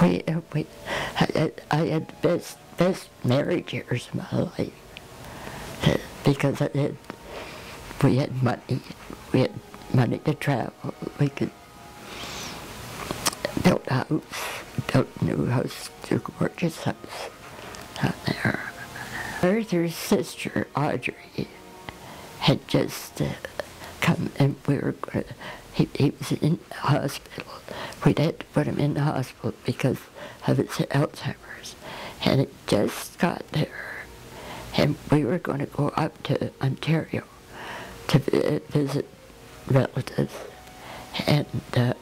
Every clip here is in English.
we I had the best marriage years of my life because we had money. We had money to travel. We could build a house, built a new house, a gorgeous house out there. Arthur's sister, Audrey, had just come, and we were going to, he was in the hospital. We'd had to put him in the hospital because of his Alzheimer's. And it just got there. And we were going to go up to Ontario to visit relatives. And that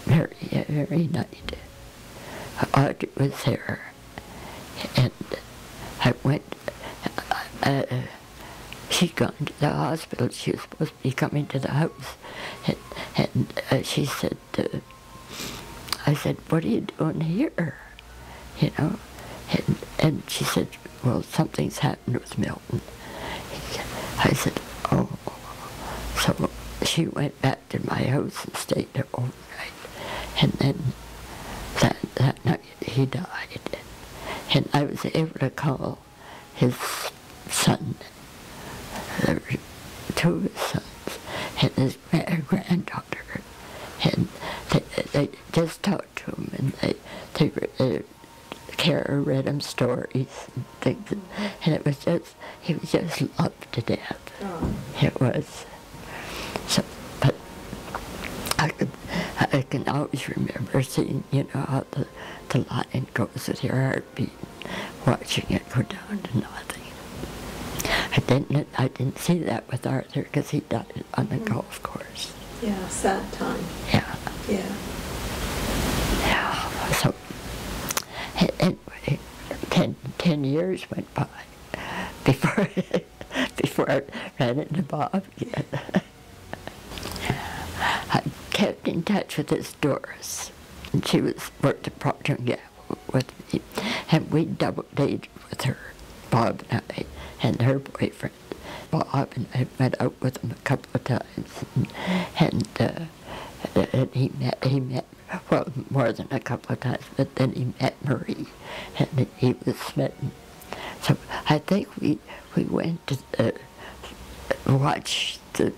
very night, Audrey was there. And I went, she'd gone to the hospital. She was supposed to be coming to the house. And she said, I said, what are you doing here? You know? And she said, well, something's happened with Milton. I said, oh. So she went back to my house and stayed there overnight. And then that night he died. And I was able to call his son. There were two of his sons and his granddaughter. And they just talked to him, and Kara read him stories and things, and it was just, he was just loved to death. Oh. It was. So, but I can always remember seeing, you know, how the line goes with your heartbeat, watching it go down to nothing. I didn't see that with Arthur because he died on the golf course. Yeah, sad time. Yeah. Yeah. Yeah. So anyway, 10 years went by before I ran into Bob again. I kept in touch with this Doris, and she worked at Procter & Gamble with me, and we double dated with her, Bob and I, and her boyfriend. Bob and I went out with him a couple of times, and he met, well, more than a couple of times, but then he met Marie, and he was smitten. So I think we went to watch the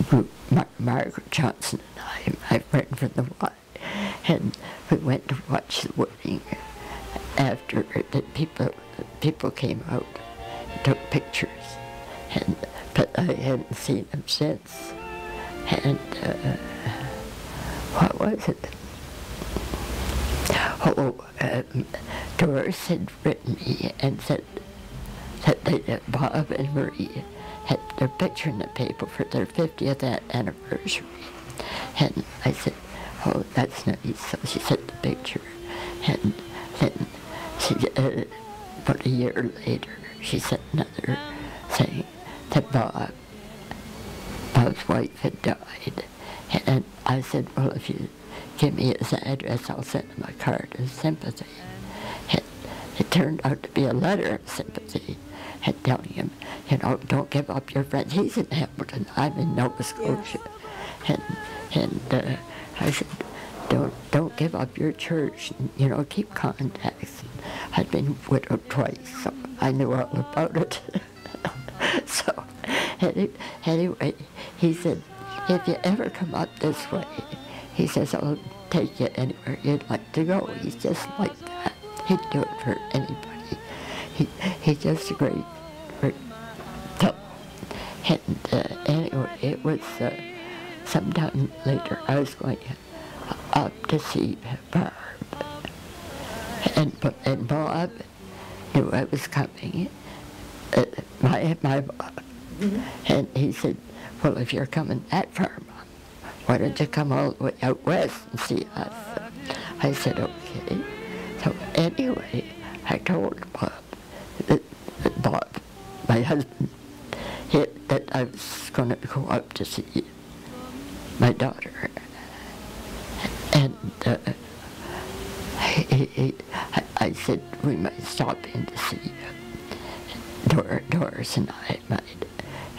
group, Margaret Johnson and I, my friend from the Y, and we went to watch the wedding after the people came out and took pictures, but I hadn't seen him since. And what was it? Oh, Doris had written me and said that Bob and Marie had their picture in the paper for their 50th anniversary. And I said, oh, that's nice. So she sent the picture. And then she, about a year later, she sent another saying that Bob's wife had died. And I said, well, if you give me his address, I'll send him a card of sympathy. And it turned out to be a letter of sympathy, and telling him, you know, don't give up your friends. He's in Hamilton, I'm in Nova Scotia. Yes. And I said, don't give up your church, and, you know, keep contacts. I'd been widowed twice, so I knew all about it. So, anyway, he said, if you ever come up this way, he says, I'll take you anywhere you'd like to go. He's just like that. He'd do it for anybody. He's just a great fellow. And anyway, it was sometime later I was going up to see Barb. And Bob knew I was coming, my Bob. Mm-hmm. And he said, well, if you're coming that far, Mom, why don't you come all the way out west and see us? I said, okay. So anyway, I told Bob, Bob, my husband, that I was going to go up to see my daughter. And I said we might stop in to see Doris and I might.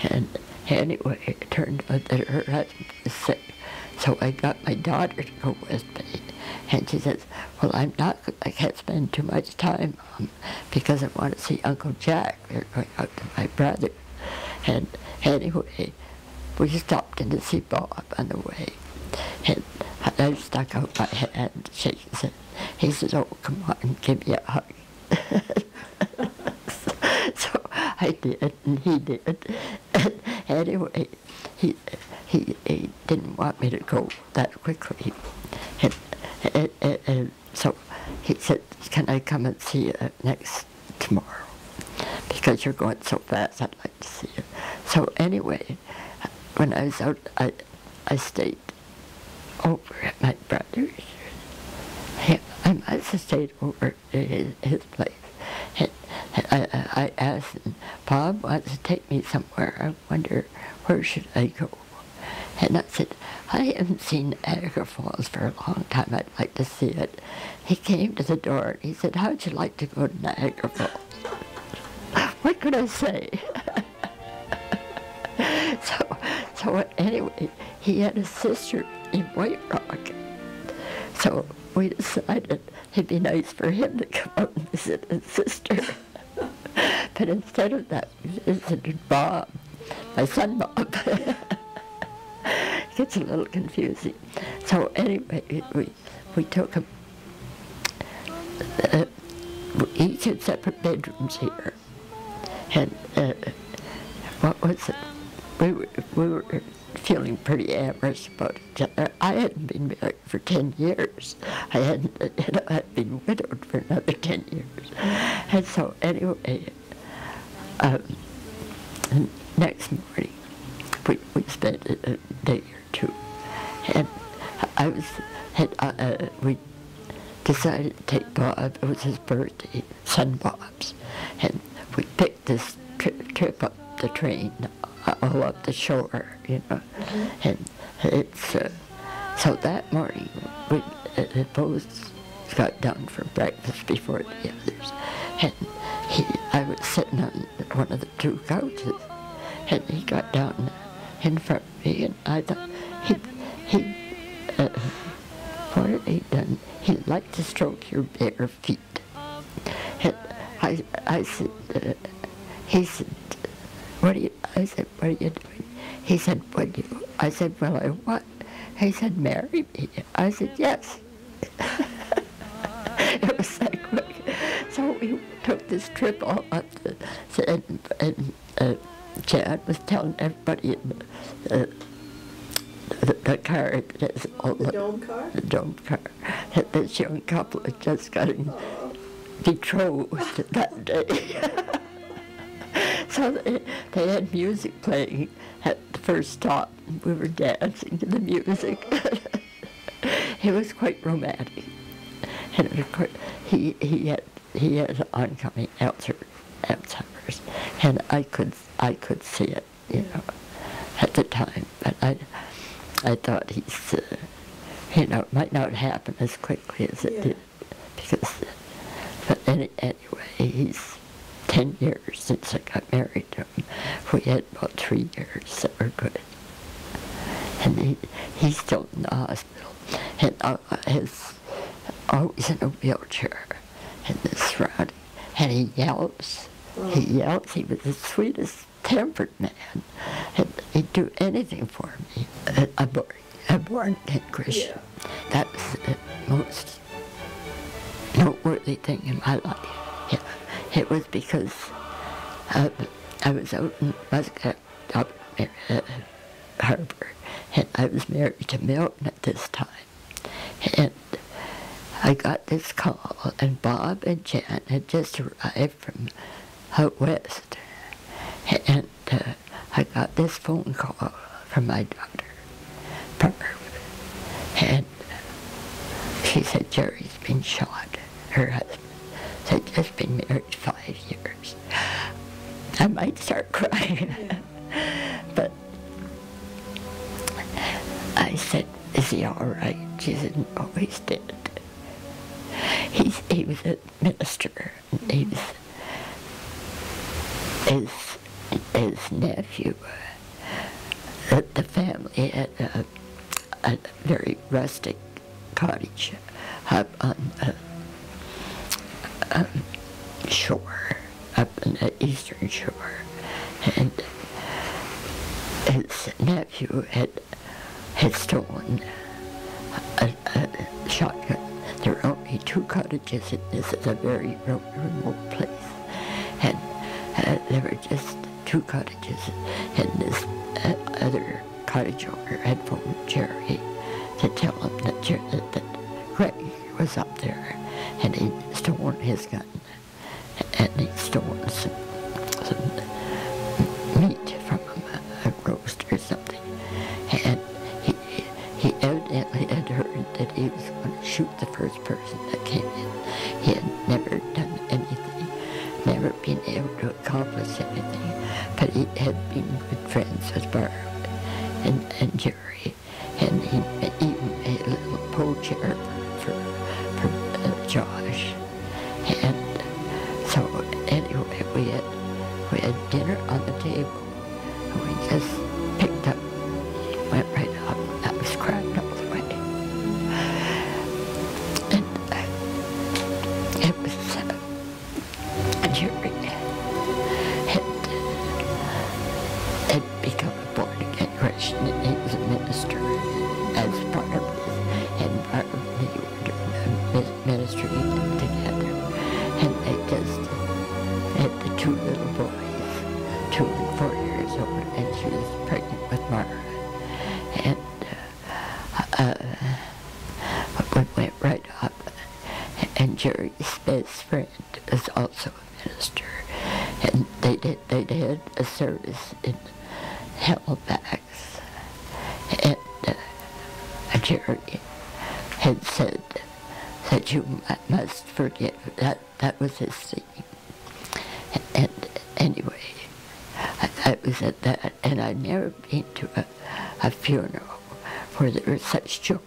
And anyway, it turned out that her husband was sick, so I got my daughter to go with me. And she says, well, I can't spend too much time because I want to see Uncle Jack. We're going out to my brother. And anyway, we stopped in to see Bob on the way. And I stuck out my hand, shaking his hand. He says, oh, come on, give me a hug. So I did, and he did. And anyway, he didn't want me to go that quickly. And so he said, can I come and see you tomorrow? Because you're going so fast, I'd like to see you. So anyway, when I was out, I stayed over at my brother's. I must have stayed over at his place. And I asked him, Bob wants to take me somewhere. I wonder, where should I go? And I said, I haven't seen Niagara Falls for a long time. I'd like to see it. He came to the door and he said, how'd you like to go to Niagara Falls? What could I say? So anyway, he had a sister in White Rock. So we decided it'd be nice for him to come out and visit his sister. But instead of that, we visited Bob, my son Bob. It gets a little confusing. So anyway, we took him. We each had separate bedrooms here. And what was it? We were feeling pretty amorous about each other. I hadn't been married for 10 years. I had been widowed for another 10 years. And so anyway, next morning, we spent a day or two. And we decided to take Bob. It was his birthday, son Bob's. And we picked this trip up the train all up the shore, you know. Mm-hmm. And it's, so that morning, we both got down for breakfast before the others. And I was sitting on one of the two couches, and he got down in front of me, and I thought, what had he done? He liked to stroke your bare feet. And I said, he said, I said, what are you doing? He said, what do you? I said, well, I what? He said, marry me. I said, yes. It was that quick. So we took this trip all up and Chad was telling everybody in the car, the dome car? The dome car, that this young couple had just gotten betrothed that day. So they had music playing at the first stop, and we were dancing to the music. It was quite romantic. And of course, he had oncoming Alzheimer's, and I could see it, you know, at the time. But I thought he's, you know, it might not happen as quickly as it did, because. But anyway, he's 10 years since I got married to him. We had about 3 years that were good. And he's still in the hospital. And he's always in a wheelchair in this surrounding. And he yells. He yells. He was the sweetest tempered man. And he'd do anything for me. A born Christian. Yeah. That was the most noteworthy thing in my life. Yeah. It was because I was out in Muscat Harbor, and I was married to Milton at this time. And I got this call, and Bob and Jan had just arrived from out west. And I got this phone call from my daughter, Barb. And she said, Jerry's been shot. Her husband. They'd just been married 5 years. I might start crying. But I said, is he all right? She said, no, he's dead. He was a minister. He was, his nephew, the family had a very rustic cottage up on the shore, up on the eastern shore. And his nephew had stolen a shotgun. There were only 2 cottages, and this is a very remote place. And there were just 2 cottages, and this other cottage owner had phoned Jerry to tell him that Greg was up there, and he'd stolen his gun, and he'd stolen some meat from a roast or something. And he evidently had heard that he was going to shoot the first person that came in. He had never done anything, never been able to accomplish anything, but he had been good friends with Barb and Jerry, and he even made a little pull chair for Josh. And so anyway, we had dinner on the table, and we just picked up, went right up. I was crying all the way. And it was Jerry had become a born-again Christian, and he was a minister as part of this, and part of the ministry together. And they just had the 2 little boys, 2 and 4 years old, and she was pregnant with Mara. And we went right up, and Jerry's best friend was also a minister, and they had a service in Halifax, and Jerry had said that you must forgive. That was his thing. And anyway, I was at that, and I'd never been to a funeral where there was such joy,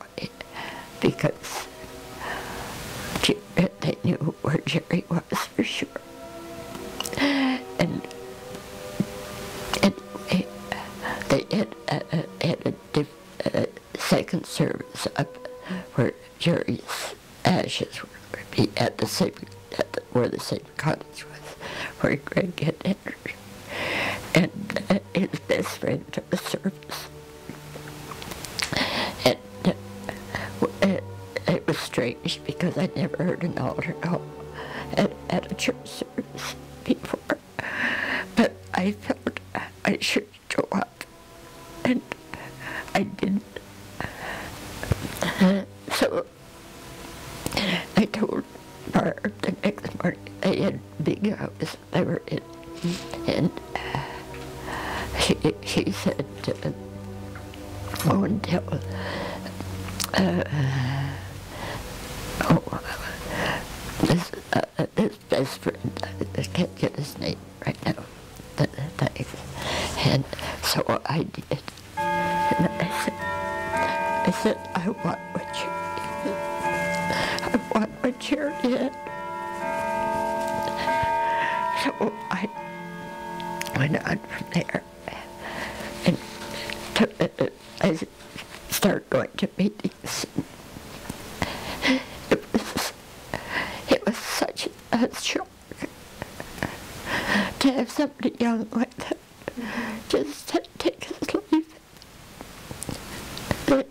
because they knew where Jerry was for sure. And anyway, they had a second service up where Jerry's ashes would be at the same, where the same cottage was, where Greg had entered, and his best friend took the service. And it was strange, because I'd never heard an altar call at a church service before, but I felt I should show up, and I didn't. So I told Barb the next morning. They had a big house they were in, and she said, "Go and tell this best friend, I can't get his name right now, and so I did, and I said, I want what Jerry had. So I went on from there, and I started going to meetings. It was such a shock to have somebody young like that just take his life. But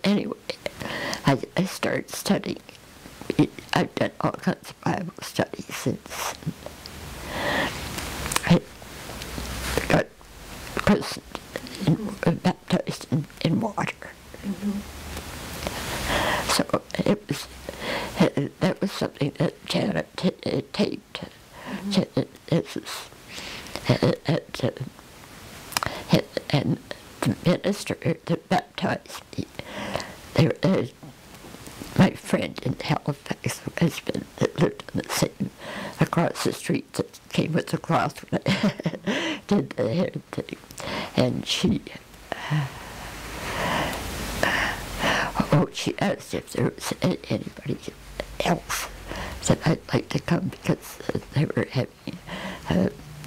anyway, I started studying. I've done all kinds of Bible studies since. I got christened and baptized in water. Mm-hmm. So that was something that Janet taped. And the minister that baptized me, my friend in Halifax, husband that lived on the same, across the street, that came with the cloth when I did the hair thing. And she asked if there was anybody else that I'd like to come, because they were having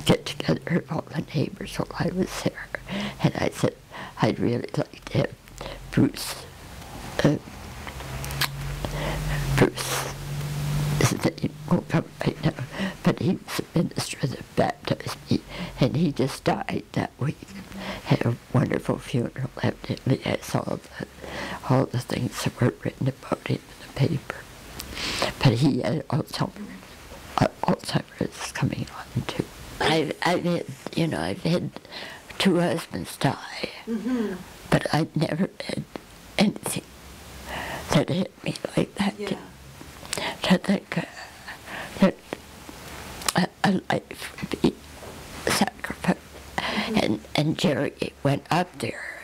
get together of all the neighbors while I was there. And I said, I'd really like to have Bruce, his name won't come right now, but he was a minister that baptized me, and he just died that week. Had a wonderful funeral, evidently. I saw all the things that were written about him in the paper. But he had Alzheimer's coming on too. I've had 2 husbands die, but I've never had anything that hit me like that. Yeah. To think that a life would be sacrificed. And Jerry went up there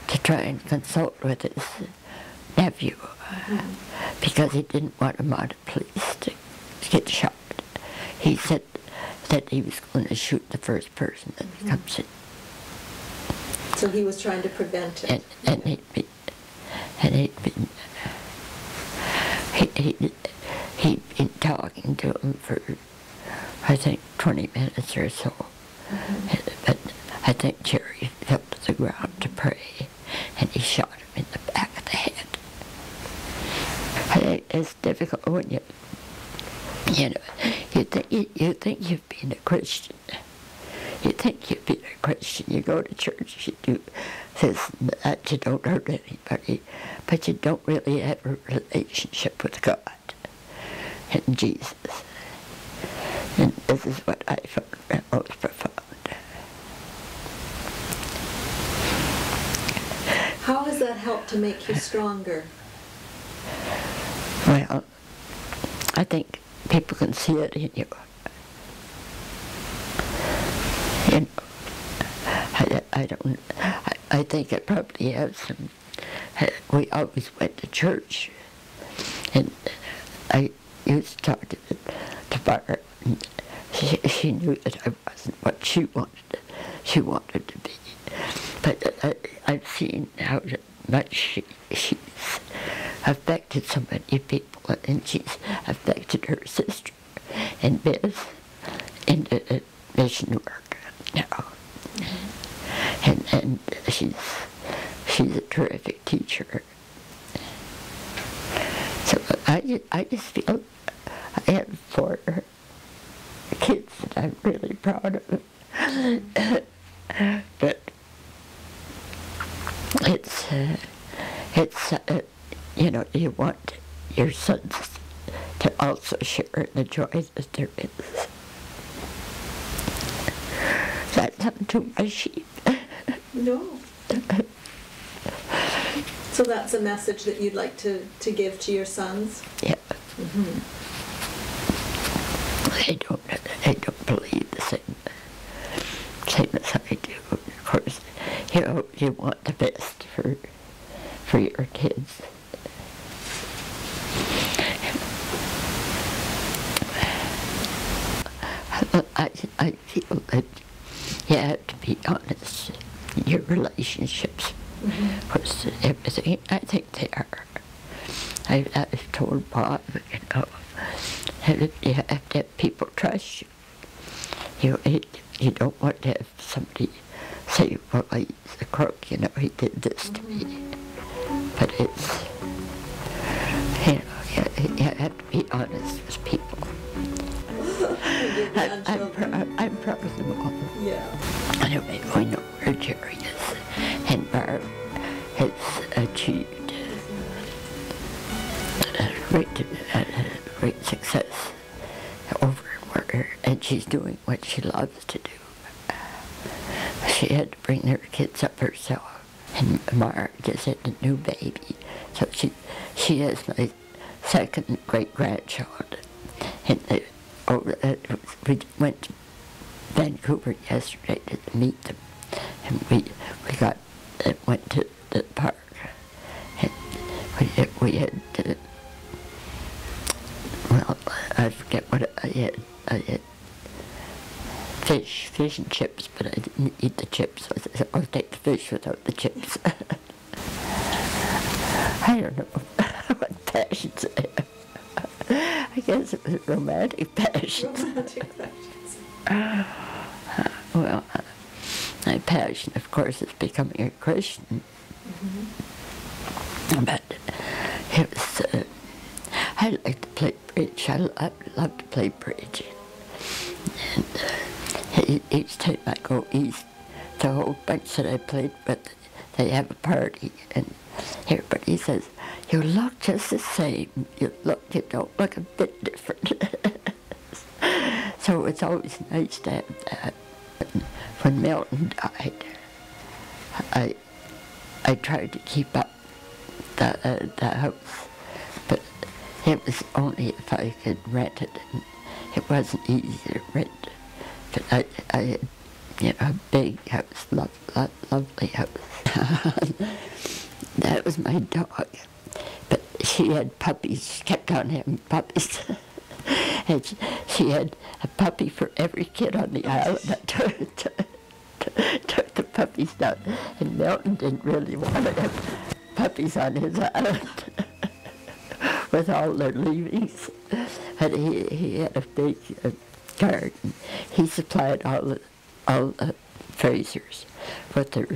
to try and consult with his nephew because he didn't want him on the police to get shot. He said that he was going to shoot the first person that comes in. So he was trying to prevent it. And he'd been talking to him for, I think, 20 minutes or so. But I think Jerry fell to the ground to pray, and he shot him in the back of the head. I think it's difficult when you think you've been a Christian. You think you've been a Christian. You go to church, you do this and that, you don't hurt anybody, but you don't really have a relationship with God and Jesus. And this is what I found most profound. How has that helped to make you stronger? Well, I think people can see it in you. You know, I think it probably has some. We always went to church, and I used to talk to Barbara. She knew that I wasn't what she wanted to be. But I've seen how much she's affected so many people, and she's affected her sister and Biz into mission work now. And she's a terrific teacher. So I just feel I have 4 kids that I'm really proud of. But you want your sons to also share in the joy that there is. That's not too much sheep. No. So that's a message that you'd like to give to your sons? Yeah. They don't believe the same as I do. Of course, you want the best for your kids. I feel that you have to be honest in your relationships. Because everything, I think they are. I've told Bob, you have to have people trust you. You don't want to have somebody say, well, he's a crook, he did this to me. But it's, you have to be honest with people. I'm proud of them all. Yeah. Anyway, we know where Jerry is, and Barb has achieved great success over where, and she's doing what she loves to do. She had to bring her kids up herself, and Mara just had a new baby, so she has my 2nd great-grandchild, and we went to Vancouver yesterday to meet them, and we went to the park, and we had well, I forget what I had. I had fish and chips, but I didn't eat the chips. I said, I'll take the fish without the chips. I don't know what passions I have. I guess it was romantic passions. Romantic passions. Well, my passion, of course, is becoming a Christian. But it was, I like to play bridge. I love to play bridge. And each time I go east, the whole bunch that I played with, they have a party, and everybody says, "You look just the same. You don't look a bit different." So it's always nice to have that. When Milton died, I tried to keep up the house, but it was only if I could rent it, and it wasn't easy to rent. But I had, a big house, lovely house. That was my dog, but she had puppies. She kept on having puppies. And she had a puppy for every kid on the island. I took the puppies down, and Milton didn't really want to have puppies on his island with all their leavings. But he had a big garden. He supplied all the Frasers with their